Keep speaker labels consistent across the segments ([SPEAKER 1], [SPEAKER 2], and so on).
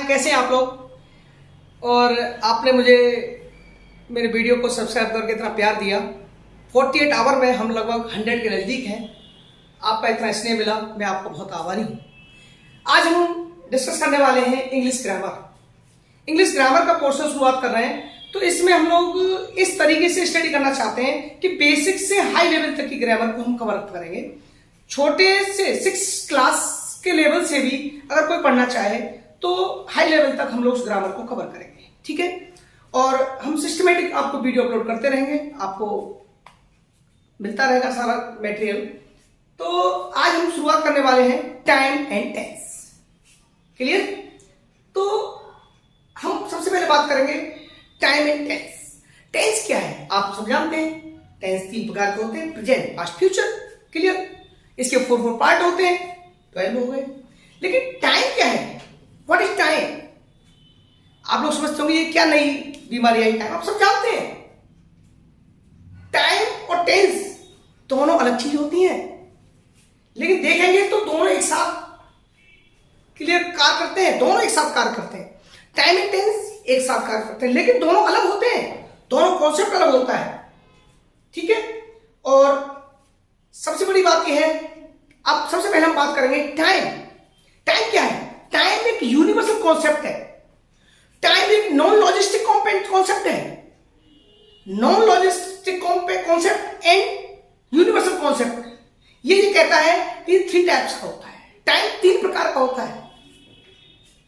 [SPEAKER 1] हैं, कैसे हैं आप लोग। और आपने मुझे मेरे वीडियो को सब्सक्राइब करके इतना प्यार दिया। 48 आवर में हम लगभग 100 के नज़दीक हैं। आपका इतना स्नेह मिला, मैं आपको बहुत आभारी हूँ। आज हम डिस्कस करने वाले हैं इंग्लिश ग्रामर। इंग्लिश ग्रामर का पोर्शन शुरुआत कर रहे हैं, तो इसमें हम लोग इस तरीके से स्टडी करना चाहते हैं कि बेसिक से हाई लेवल तक की ग्रामर को हम कवर करेंगे। छोटे से 6 क्लास के लेवल से भी अगर कोई पढ़ना चाहे तो हाई लेवल तक हम लोग उस ग्रामर को कवर करेंगे, ठीक है। और हम सिस्टमेटिक आपको वीडियो अपलोड करते रहेंगे, आपको मिलता रहेगा सारा मटेरियल। तो आज हम शुरुआत करने वाले हैं टाइम एंड टेंस। क्लियर? तो हम सबसे पहले बात करेंगे टाइम एंड टेंस। टेंस क्या है आप सब जानते हैं। टेंस 3 प्रकार के होते हैं, प्रेजेंट, पास्ट, फ्यूचर। क्लियर? इसके 4 पार्ट होते हैं, 12 हो गए। लेकिन टाइम क्या है? What is time? आप लोग समझते होंगे ये क्या नई बीमारी आई टाइम। आप सब जानते हैं टाइम और टेंस दोनों अलग चीज होती हैं, लेकिन देखेंगे तो दोनों एक साथ क्लियर कार्य करते हैं, दोनों एक साथ कार्य करते हैं। टाइम एंड टेंस एक साथ कार्य करते हैं, लेकिन दोनों अलग होते हैं, दोनों कॉन्सेप्ट अलग होता है, ठीक है। और सबसे बड़ी बात यह है, अब सबसे पहले हम बात करेंगे टाइम। टाइम क्या है? टाइम एक यूनिवर्सल कॉन्सेप्ट है। टाइम एक नॉन लॉजिस्टिक कॉन्सेप्ट है। Non logistic concept and universal concept. ये कहता है कि 3 टाइप्स का होता है। टाइम 3 प्रकार का होता है।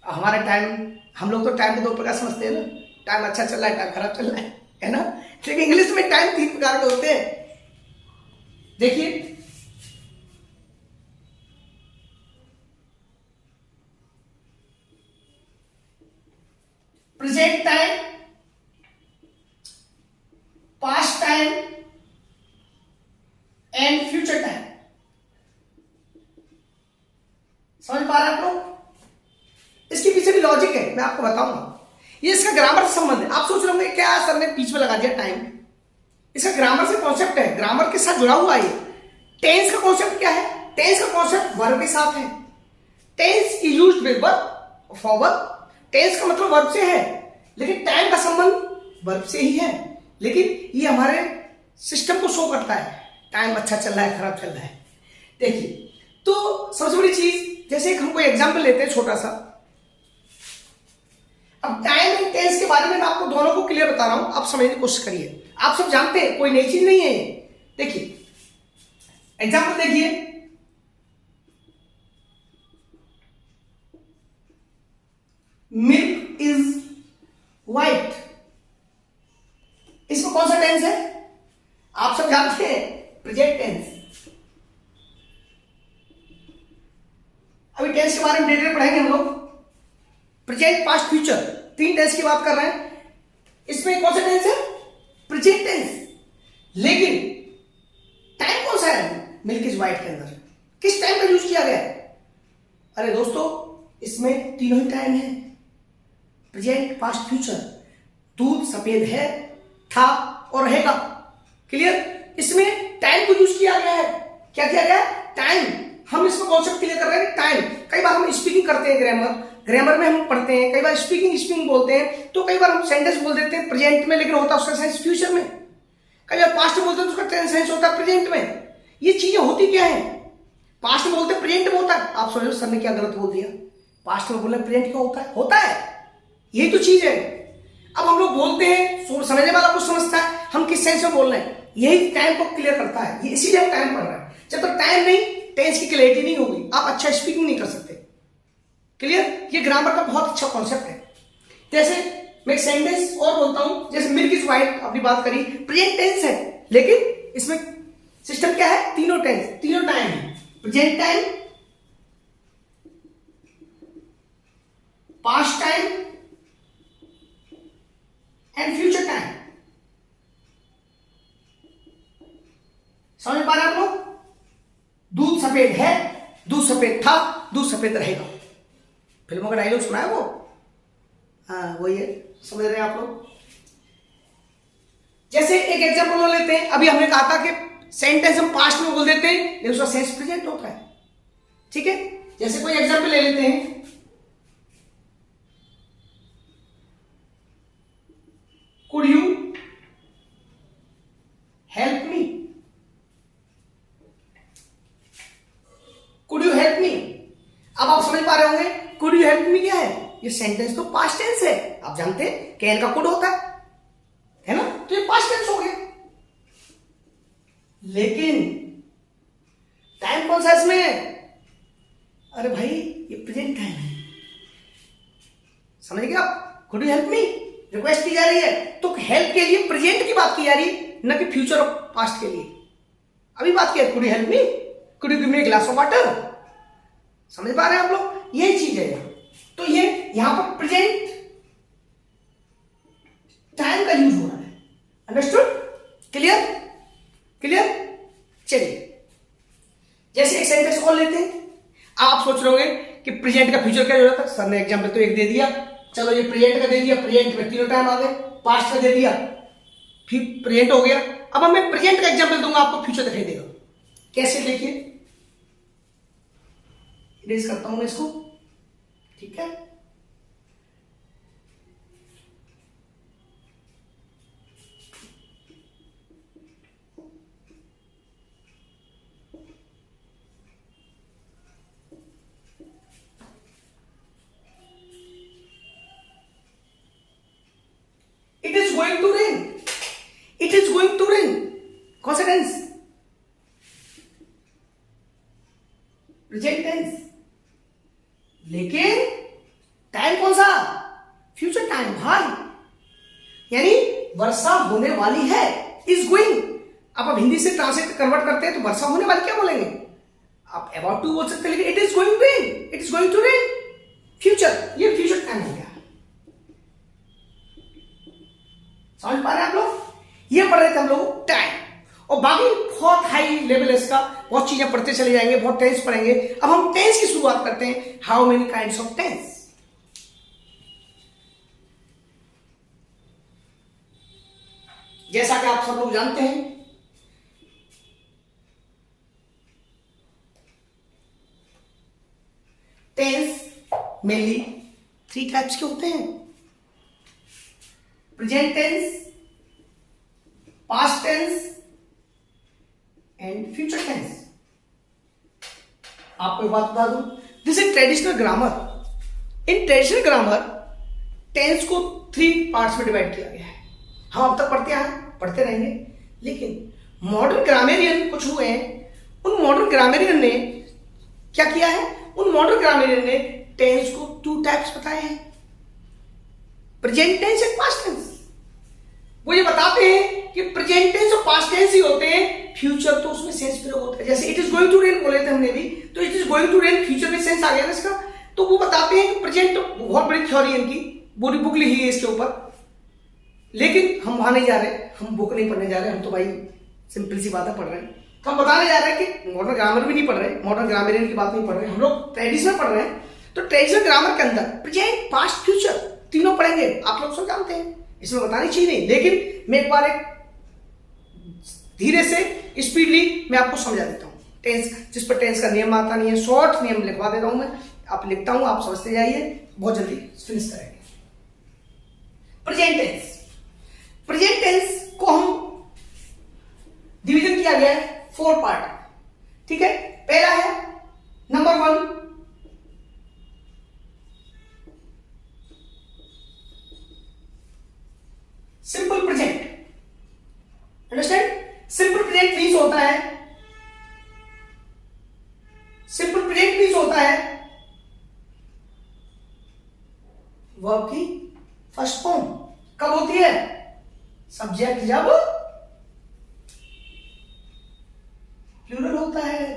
[SPEAKER 1] हमारा टाइम, हम लोग तो टाइम को 2 प्रकार समझते हैं ना, टाइम अच्छा चल रहा है, टाइम खराब चल रहा है ना। लेकिन इंग्लिश में टाइम 3 प्रकार के होते हैं। देखिए, present time, past time and future time. समझ पा रहे हैं आप लोग? इसके पीछे भी लॉजिक है, मैं आपको बताऊंगा। ये इसका ग्रामर से संबंध है। आप सोच रहे होंगे क्या सर ने बीच में लगा दिया टाइम। इसका ग्रामर से कॉन्सेप्ट है, ग्रामर के साथ जुड़ा हुआ है। टेंस का कॉन्सेप्ट क्या है? टेंस का कॉन्सेप्ट वर्ब के साथ है। Tense is used with verb for verb. Tense का मतलब वर्ब से है, लेकिन टाइम का संबंध वर्ब से ही है। लेकिन ये हमारे सिस्टम को शो करता है टाइम अच्छा चल रहा है, खराब चल रहा है। देखिए, तो सबसे बड़ी चीज, जैसे हम कोई एग्जांपल लेते हैं छोटा सा। अब टाइम एंड टेंस के बारे में मैं आपको दोनों को क्लियर बता रहा हूं, आप समझने की कोशिश करिए। आप सब जानते हैं, कोई नई चीज नहीं है ये। देखिए एग्जांपल देखिए, मिल्क इज व्हाइट। इसमें कौन सा टेंस है? आप सब जानते हैं, प्रेजेंट टेंस। अभी टेंस के बारे में डिटेल पढ़ेंगे हम लोग। प्रेजेंट, पास्ट, फ्यूचर, 3 टेंस की बात कर रहे हैं। इसमें कौन सा टेंस है? Present tense. लेकिन टाइम कौन सा है मिल्क इज व्हाइट के अंदर? किस टाइम का यूज किया गया है? अरे दोस्तों, इसमें तीनों ही टाइम है, प्रेजेंट, पास्ट, फ्यूचर। दूध सफेद है, था और रहेगा। क्लियर? इसमें टाइम को यूज किया गया है। क्या किया गया? टाइम। हम इसको कॉन्सेप्ट क्लियर कर रहे हैं टाइम। कई बार हम स्पीकिंग करते हैं, ग्रामर में हम पढ़ते हैं, कई बार स्पीकिंग बोलते हैं, तो कई बार हम सेंटेंस बोल देते हैं प्रेजेंट में, लेकिन होता है उसका सेंस फ्यूचर में। कई बार पास्ट में बोलते हैं तो उसका सेंस होता है प्रेजेंट में। ये चीजें होती क्या है? पास्ट में बोलते हैं, प्रेजेंट में होता है। आप सोचो सर ने क्या गलत बोल दिया, पास्ट में बोलना प्रेजेंट क्यों होता है? होता है, यही तो चीज है। अब हम लोग बोलते हैं, समझने वाला कुछ समझता है हम किस सेंस में बोल रहे हैं, यही टाइम को क्लियर करता है। इसीलिए हम टाइम पढ़ रहे हैं। जब तक टाइम नहीं, टेंस की क्लैरिटी नहीं होगी, आप अच्छा स्पीकिंग नहीं कर सकते। क्लियर? ये ग्रामर का बहुत अच्छा कॉन्सेप्ट है। जैसे मैं एक सेंटेंस और बोलता हूं, जैसे मिल्क इज व्हाइट, अपनी बात करी, प्रेजेंट टेंस है, लेकिन इसमें सिस्टम क्या है? तीनों टेंस, तीनों टाइम है। Present time, past time and future time. समझ पा रहे आप लोग? दूध सफेद है, दूध सफेद था, दूध सफेद रहेगा। फिल्मों का डायलॉग सुना है वो? हाँ, वही है। समझ रहे हैं आप लोग? जैसे एक एग्जांपल लेते हैं, अभी हमने कहा था कि सेंटेंस हम पास्ट में बोल देते हैं, लेकिन उसका सेंस प्रेजेंट होता है। ठीक है? जैसे कोई एग्जांपल ले लेते हैं, समझ पा रहे होंगे कुड यू हेल्प मी क्या है, ये सेंटेंस तो पास्ट टेंस है, आप जानते हैं कैन का कुड होता है ना, तो ये पास्ट टेंस हो गया। लेकिन टाइम कौन सा इसमें, अरे भाई ये प्रेजेंट टाइम है, समझ गए आप। Could you help me request की जा रही है, तो हेल्प के लिए प्रेजेंट की बात की जा रही, न कि फ्यूचर और पास्ट के लिए। अभी बात किया could you help me, could you give me glass of water, समझ पा रहे हैं आप लोग, यही चीज है। तो ये यहां पर प्रेजेंट टाइम का यूज हो रहा है, अंडरस्टूड, क्लियर क्लियर। चलिए जैसे एक सेंटेंस और लेते हैं, आप सोच रहे होंगे कि प्रेजेंट का फ्यूचर क्या जरूरत है, सर ने एग्जाम्पल तो एक दे दिया, चलो ये प्रेजेंट का दे दिया, प्रेजेंट में तीनों टाइम आ गए, पास्ट का दे दिया फिर प्रेजेंट हो गया, अब मैं प्रेजेंट का एग्जाम्पल दूंगा आपको फ्यूचर दिखाई देगा, कैसे देखिए, इरेज करता हूं मैं इसको, ठीक है। It is going to rain, it is going to rain, कौन सा टेंस, प्रेजेंट टेंस, लेकिन टाइम कौन सा, फ्यूचर टाइम भाई, यानी वर्षा होने वाली है, इज गोइंग। आप हिंदी से ट्रांसलेट कन्वर्ट करते हैं तो वर्षा होने वाली क्या बोलेंगे, आप अबाउट टू बोल सकते हैं, लेकिन it is going to rain, it is going to rain, future, ये फ्यूचर टाइम हो गया। समझ पा रहे हैं आप लोग, ये पढ़ रहे थे हम लोग टाइम, और बाकी बहुत हाई लेवल है इसका, बहुत चीजें पढ़ते चले जाएंगे, बहुत टेंस पढ़ेंगे। अब हम टेंस की शुरुआत करते हैं, how many kinds of tense. जैसा कि आप सब लोग जानते हैं, टेंस मेनली 3 टाइप्स के होते हैं, present tense, past tense and future tense. आपको एक बात बता दूं, this is traditional grammar. In traditional grammar tense को 3 पार्ट्स में डिवाइड किया गया है, हम अब तक पढ़ते हैं, पढ़ते रहेंगे, लेकिन मॉडर्न ग्रामेरियन कुछ हुए हैं, उन मॉडर्न ग्रामेरियन ने क्या किया है, उन मॉडर्न ग्रामेरियन ने टेंस को 2 टाइप्स बताए हैं, present tense and past tense. वो ये बताते हैं कि प्रेजेंट टेंस और पास्ट टेंस ही होते हैं, फ्यूचर तो उसमें सेंस प्रयोग होता है। जैसे it is going to rain बोले थे हमने भी, तो it is going to rain future में सेंस आ गया ना इसका। तो वो बताते हैं कि प्रेजेंट, बहुत बड़ी थ्योरी है इनकी, पूरी बुक लिखी है इसके ऊपर, लेकिन हम वहां नहीं जा रहे, हम बुक नहीं पढ़ने जा रहे, हम तो भाई सिंपल सी बातें पढ़ रहे हैं। तो हम बताने जा रहे हैं कि मॉडर्न ग्रामर भी नहीं पढ़ रहे, मॉडर्न ग्रामेरियन की बात नहीं पढ़ रहे, हम लोग ट्रेडिशनल पढ़ रहे हैं। तो ट्रेडिशनल ग्रामर के अंदर प्रेजेंट, पास्ट, फ्यूचर तीनों पढ़ेंगे, आप लोग सब जानते हैं, इसमें बतानी चाहिए नहीं, लेकिन मैं एक बार एक धीरे से स्पीडली मैं आपको समझा देता हूं टेंस, जिस पर टेंस का नियम आता नहीं है, शॉर्ट नियम लिखवा दे रहा हूं मैं, आप लिखता हूं, आप समझते जाइए, बहुत जल्दी फिनिश करेंगे। प्रेजेंट टेंस, प्रेजेंट टेंस को हम डिवीजन किया गया है 4 पार्ट, ठीक है। पहला है number 1 simple present, understand. Simple present means होता है, सिंपल प्रेजेंट मीन्स होता है वर्ब की फर्स्ट फॉर्म कब होती है, सब्जेक्ट जब प्लूरल होता है,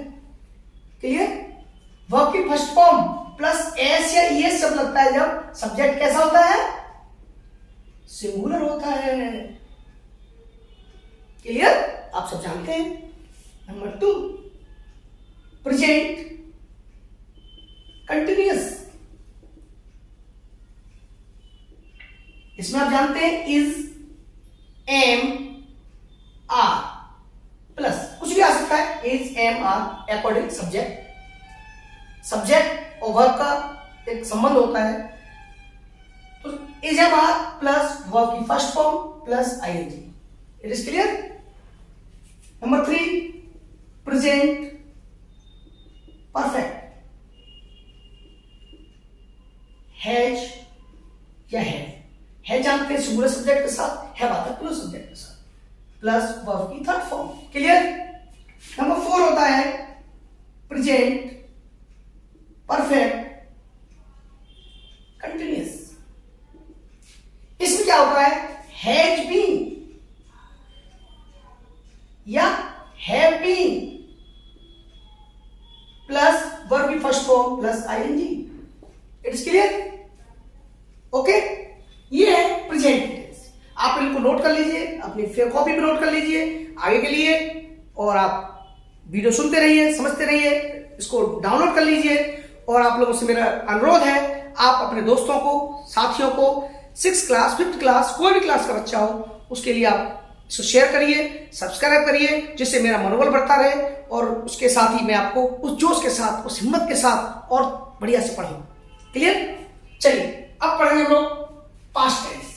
[SPEAKER 1] क्लियर। वर्ब की फर्स्ट फॉर्म प्लस एस या ईएस जब लगता है, जब सब्जेक्ट कैसा होता है, सिंगुलर होता है, क्लियर, आप सब जानते हैं। नंबर 2 प्रेजेंट कंटिन्यूअस, इसमें आप जानते हैं इज, एम, आर प्लस कुछ भी आ सकता है, is, M, are according subject, subject और वर्ब का एक संबंध होता है, तो इज, एम, आर प्लस वर्ब की first form plus ING, it is clear. Number 3 present perfect, has या है जानते हैं सिंगुलर सब्जेक्ट के साथ, है आता है प्लस सब्जेक्ट के साथ, प्लस वर्ब की थर्ड फॉर्म। क्लियर। नंबर 4 होता है प्रेजेंट परफेक्ट कंटिन्यूअस। इसमें क्या होता है, हैज बीन या हैव बीन प्लस वर्ब की first form plus ING. It is clear. Okay, ये है प्रेजेंट टेंस। आप इनको नोट कर लीजिए, अपनी कॉपी पे नोट कर लीजिए आगे के लिए, और आप वीडियो सुनते रहिए, समझते रहिए, इसको डाउनलोड कर लीजिए। और आप लोगों से मेरा अनुरोध है, आप अपने दोस्तों को, साथियों को, 6th क्लास 5th क्लास कोई भी क्लास का बच्चा हो, उसके लिए आप इसको शेयर करिए, सब्सक्राइब करिए, जिससे मेरा मनोबल बढ़ता रहे, और उसके साथ ही मैं आपको उस जोश के साथ, उस हिम्मत के साथ और बढ़िया से पढ़ूं। क्लियर। चलिए अब पढ़ेंगे हम लोग पास्ट टेंस।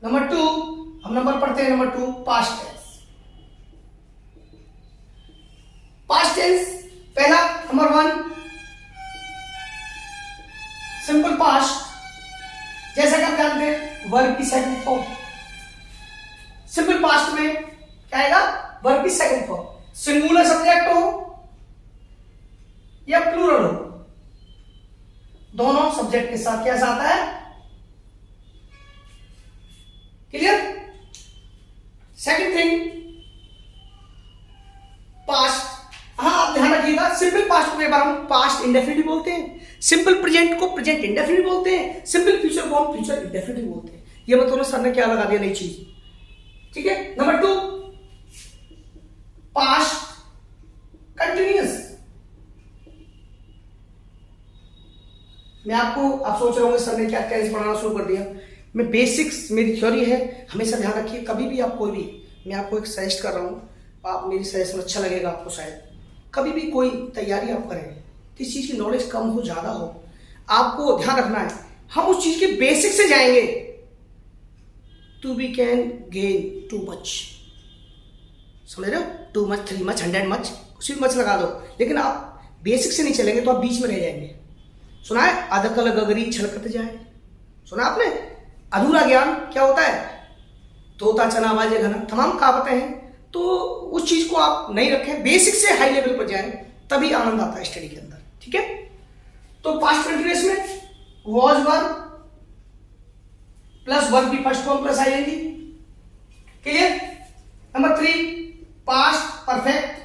[SPEAKER 1] नंबर 2, हम नंबर पढ़ते हैं number 2, past tense. Past tense पहला नंबर 1 सिंपल पास्ट, जैसा कि आप जानते हैं वर्ब की सेकंड फॉर्म। सिंपल पास्ट में क्या आएगा, वर्ब की सेकंड फॉर्म। सिंगुलर सब्जेक्ट हो या प्लूरल हो, दोनों सब्जेक्ट के साथ कैसा आता है, क्लियर। Second thing, past. हाँ, आप ध्यान रखिएगा, सिंपल पास्ट को एक बार हम पास्ट इंडेफिनिट बोलते हैं, सिंपल प्रेजेंट को प्रेजेंट इंडेफिनिट बोलते हैं, सिंपल फ्यूचर को हम फ्यूचर इंडेफिनिट बोलते हैं। ये मतलब सर ने क्या लगा दिया नई चीज, ठीक है। Number 2 past continuous. मैं आपको, आप सोच रहे होंगे सर ने क्या टेंस पढ़ाना शुरू कर दिया। मैं बेसिक्स, मेरी थ्योरी है, हमेशा ध्यान रखिए। कभी भी आप कोई भी, मैं आपको एक सजेस्ट कर रहा हूं, आप मेरी सजेशन अच्छा लगेगा आपको शायद। कभी भी कोई तैयारी आप करें, किसी चीज की नॉलेज कम हो ज्यादा हो, आपको ध्यान रखना है हम उस चीज के बेसिक से जाएंगे तो we can gain too much. समझ रहे हो, 2 मच 3 मच 100 मच, कुछ भी मच लगा दो, लेकिन आप बेसिक से नहीं चलेंगे तो आप बीच में रह जाएंगे। सुना है अदकल गगरी छलकत जाए, सुना आपने। अधूरा ज्ञान क्या होता है, तोता चना बाजे घना, तमाम कहावतें हैं। तो उस चीज को आप नहीं रखें, बेसिक से हाई लेवल पर जाएं, तभी आनंद आता है स्टडी के अंदर, ठीक है। तो पास्ट कंटिन्यूअस में वॉज वर्ब प्लस वर्ब की first form plus ING. Clear. Number 3 past perfect,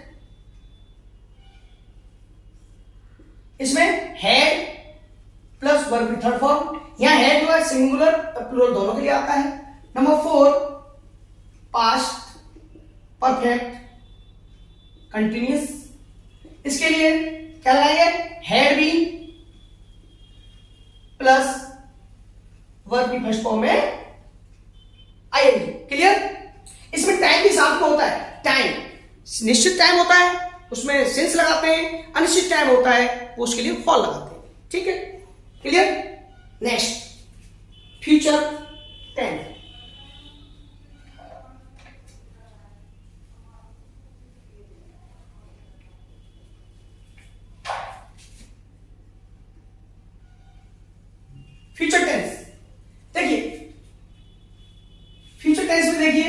[SPEAKER 1] इसमें हैड प्लस वर्ब की थर्ड फॉर्म। यहां हैड जो है सिंगुलर और प्लूरल दोनों के लिए आता है। नंबर 4 पास्ट परफेक्ट कंटिन्यूअस, इसके लिए क्या लगाएंगे, हैड बीन प्लस वर्ब की फर्स्ट फॉर्म में आईएनजी। क्लियर। इसमें टाइम भी साथ में होता है। टाइम निश्चित टाइम होता है, उसमें सिंस लगाते हैं, अनिश्चित टाइम होता है, वो उसके लिए फॉल लगाते हैं, ठीक है। Clear. Next future tense. Future tense देखिए, फ्यूचर टेंस में देखिए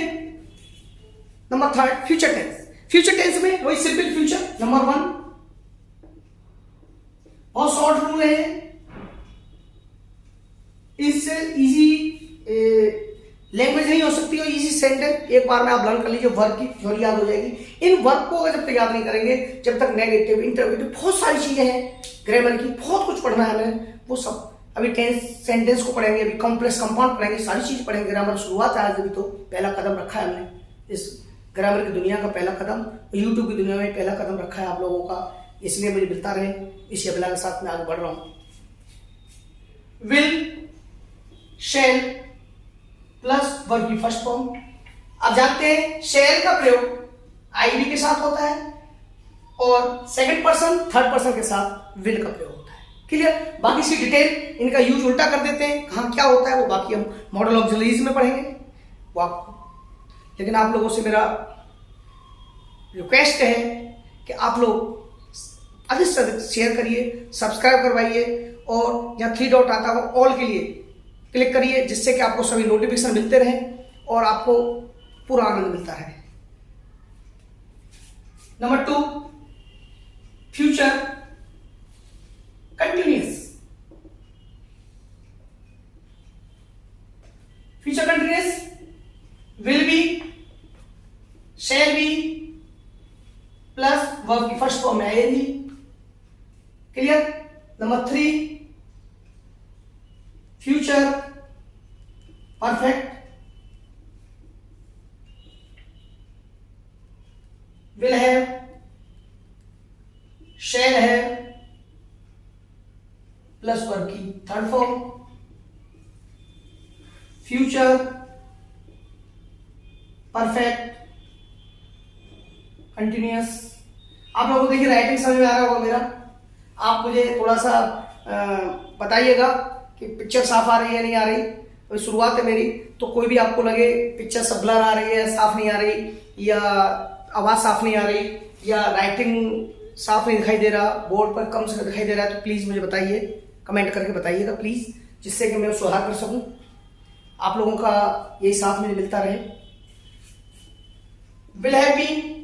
[SPEAKER 1] number 3 future tense. Future tense में वही सिंपल फ्यूचर नंबर 1, बहुत शॉर्ट रूल है, इससे इजी लैंग्वेज नहीं हो सकती और इजी सेंटेंस एक बार में आप लर्न कर लीजिए, वर्ब की थ्योरी याद हो जाएगी। इन वर्ब को जब तक याद नहीं करेंगे, जब तक नेगेटिव इंटरवेटिव बहुत सारी चीजें हैं, ग्रामर की बहुत कुछ पढ़ना है हमें, वो सब अभी टेंस सेंटेंस को पढ़ेंगे, अभी कॉम्प्लेक्स कंपाउंड पढ़ेंगे, सारी चीज पढ़ेंगे। ग्रामर शुरुआत है आज, अभी तो पहला कदम रखा है हमने इस ग्रामर की दुनिया का, पहला कदम यूट्यूब की दुनिया में पहला कदम रखा है आप लोगों का, इसलिए मुझे मिलता रहे, इसी अभिलाष के साथ मैं आगे बढ़ रहा हूं। विल शेल प्लस वर्ब की फर्स्ट फॉर्म। आप जानते हैं शेल का प्रयोग आईवी के साथ होता है और सेकंड पर्सन थर्ड पर्सन के साथ विल का प्रयोग होता है। क्लियर। बाकी इसकी डिटेल, इनका यूज उल्टा कर देते हैं, कहां क्या होता है वो बाकी हम मॉडल ऑक्सिलरीज में पढ़ेंगे वो आपको। लेकिन आप लोगों से मेरा रिक्वेस्ट है कि आप लोग अधिक से अधिक शेयर करिए, सब्सक्राइब करवाइए और जहाँ 3 डॉट आता है वो ऑल के लिए क्लिक करिए, जिससे कि आपको सभी नोटिफिकेशन मिलते रहें और आपको पूरा आनंद मिलता रहे। Number 2, future continuous. Future continuous will be, shall be plus verb की फर्स्ट फॉर्म में आएगी। Clear. Number 3, future perfect will है, शैल है प्लस वर्ब की third form. Future perfect continuous. आप लोगों को देखिए राइटिंग समझ में आ रहा होगा मेरा। आप मुझे थोड़ा सा बताइएगा कि पिक्चर साफ आ रही है नहीं आ रही। तो शुरुआत है मेरी, तो कोई भी आपको लगे पिक्चर सब ब्लर आ रही है, साफ नहीं आ रही, या आवाज साफ नहीं आ रही, या राइटिंग साफ नहीं दिखाई दे रहा, बोर्ड पर कम से दिखाई दे रहा है, तो प्लीज मुझे बताइए, कमेंट करके बताइएगा प्लीज, जिससे कि मैं सुधार कर सकूं, आप लोगों का यही साथ मुझे मिलता रहे। Will have been,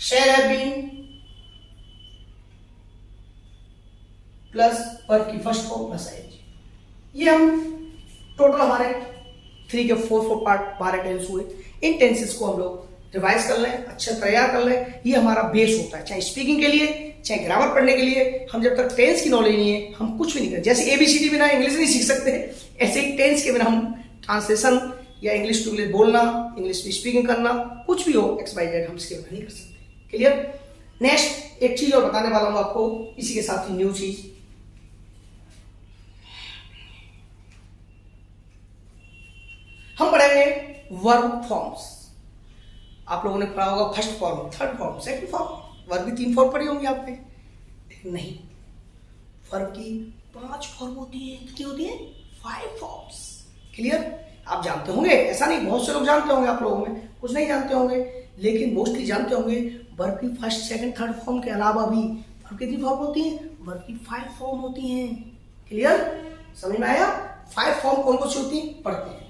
[SPEAKER 1] shall have been plus verb की फर्स्ट फॉर्म प्लस आईएनजी। ये हम टोटल हमारे 3 के 4 पार्ट 12 टेंस हुए। इन टेंसेस को हम लोग रिवाइज कर लें, अच्छे तैयार कर लें। ये हमारा बेस होता है, चाहे स्पीकिंग के लिए चाहे ग्रामर पढ़ने के लिए। हम जब तक टेंस की नॉलेज नहीं है हम कुछ भी नहीं कर। जैसे ABCD बिना इंग्लिश नहीं सीख सकते, ऐसे ही टेंस के बिना हम ट्रांसलेशन या इंग्लिश टू इंग्लिश बोलना, इंग्लिश में स्पीकिंग करना, कुछ भी हो XYZ हम इसके बिना नहीं कर सकते। क्लियर। नेक्स्ट एक चीज और बताने वाला हूं आपको, इसी के साथ ही न्यू चीज। हम पढ़ेंगे वर्ब फॉर्म्स। आप लोगों ने पढ़ा होगा first form, third form, second form. Verb की 3 फॉर्म पढ़ी होंगी आपने, लेकिन नहीं, वर्ब की 5 फॉर्म होती है। कितनी होती है? 5 फॉर्म्स। क्लियर। आप जानते होंगे, ऐसा नहीं, बहुत से लोग जानते होंगे, आप लोगों में कुछ नहीं जानते होंगे, लेकिन मोस्टली जानते होंगे। वर्ब की फर्स्ट सेकंड थर्ड फॉर्म के अलावा भी वर्ब कितनी फॉर्म होती है? वर्ब की 5 फॉर्म होती हैं। क्लियर, समझ में आया? 5 फॉर्म कौन कौन सी होती है पढ़ते हैं।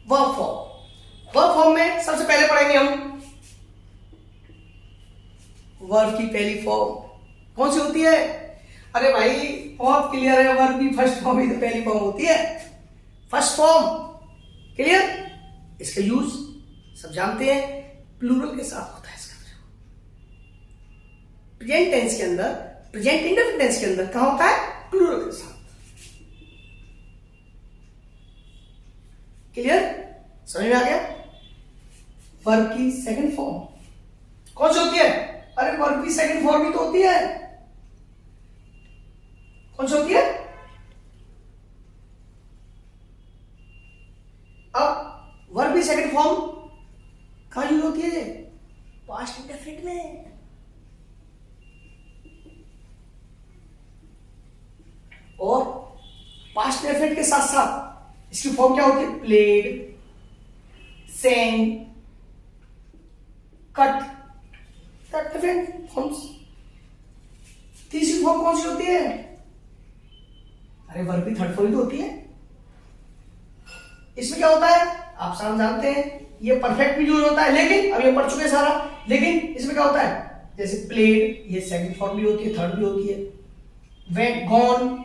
[SPEAKER 1] Verb form. वर्ब फॉर्म में सबसे पहले पढ़ेंगे हम वर्ब की पहली फॉर्म कौन सी होती है। अरे भाई बहुत क्लियर है, वर्ब की फर्स्ट फॉर्म ही तो पहली फॉर्म होती है, फर्स्ट फॉर्म। क्लियर। इसका यूज सब जानते हैं, प्लूरल के साथ होता है इसका। प्रेजेंट टेंस के अंदर, प्रेजेंट इंडेफिनिट टेंस के अंदर कहां होता है? प्लूरल के साथ। क्लियर, समझ में आ गया। वर्ब की सेकंड फॉर्म कौन सी होती है? अरे वर्ब की सेकंड फॉर्म ही तो होती है। कौन सी होती है? अब वर्ब की सेकंड फॉर्म कहां यूज होती है? पास्ट इंडेफिनिट में। और पास्ट इंडेफिनिट के साथ साथ इसकी फॉर्म क्या होती है? Played, sang, cut, different forms. तीसरी फॉर्म कौन सी होती है? अरे वर्ब की थर्ड फॉर्म तो होती है। इसमें क्या होता है? आप सब जानते हैं, ये परफेक्ट भी यूज होता है, लेकिन अब ये पढ़ चुके सारा। लेकिन इसमें क्या होता है? जैसे प्लेड, ये सेकंड फॉर्म भी होती है, थर्ड भी होती है। वेंट, गॉन,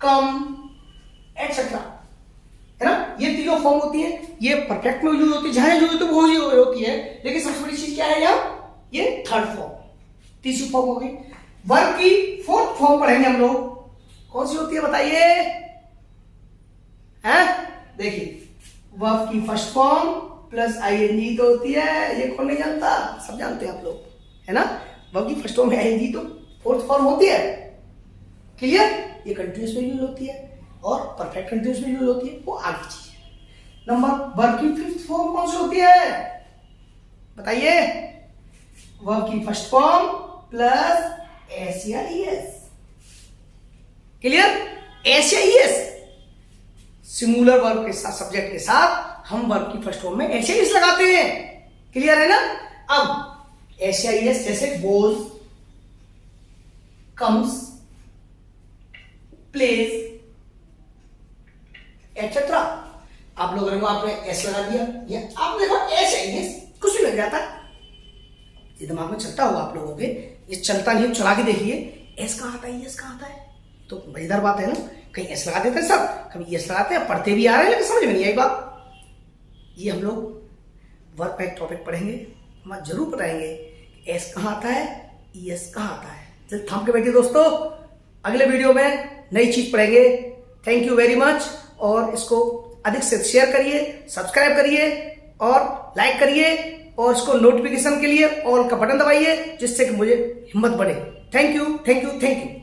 [SPEAKER 1] कम, एटसेट्रा, है ना, ये तीनों फॉर्म होती है। ये परफेक्ट में यूज होती है, जहां यूज होती है वो ही होती है। लेकिन सबसे बड़ी चीज क्या है यहाँ? ये थर्ड फॉर्म, तीसरी फॉर्म हो गई। वर्ब की फोर्थ फॉर्म पढ़ेंगे हम लोग, कौन सी होती है बताइए? हैं? देखिए, वर्ब की फर्स्ट फॉर्म प्लस आईएनजी तो होती है, ये कौन नहीं जानता? सब जानते हैं आप लोग, है ना। वर्ब की फर्स्ट फॉर्म में आईएनजी तो फोर्थ फॉर्म होती है। क्लियर। ये कंटिन्यूअस में यूज होती है और परफेक्ट कंटिन्यूअस में यूज होती है, वो आगे चीज है। नंबर वर्ब की फिफ्थ फॉर्म कौन सी होती है? बताइए, वर्ब की फर्स्ट फॉर्म प्लस एस या ईएस। क्लियर? एस या ईएस, सिंगुलर वर्ब के साथ, सब्जेक्ट के साथ हम वर्ब की फर्स्ट फॉर्म में एस या ईएस लगाते हैं। क्लियर है ना? अब एस या ईएस जैसे गोज, कम्स, प्लेज एटसेट्रा। आप लोगों ने आपने एस लगा दिया, या आप देखो एस या ईएस कुछ भी लग जाता है, ये दिमाग में चलता होगा आप लोगों के। ये चलता नहीं, चला के देखिए एस कहाँ आता है, ईएस कहाँ आता है। तो मजेदार बात है ना, कहीं एस लगा देते हैं सब, कभी एस लगाते हैं, पढ़ते भी आ रहे हैं लेकिन समझ में नहीं आई बात। ये हम लोग वर्ब का एक टॉपिक पढ़ेंगे, हम जरूर पढ़ाएंगे एस कहाँ आता है, ईएस कहाँ आता है। चल थाम के बैठिए दोस्तों, अगले वीडियो में नई चीज पढ़ेंगे। थैंक यू वेरी मच, और इसको अधिक से शेयर करिए, सब्सक्राइब करिए और लाइक करिए, और इसको नोटिफिकेशन के लिए ऑल का बटन दबाइए, जिससे कि मुझे हिम्मत बढ़े। Thank you, thank you, thank you.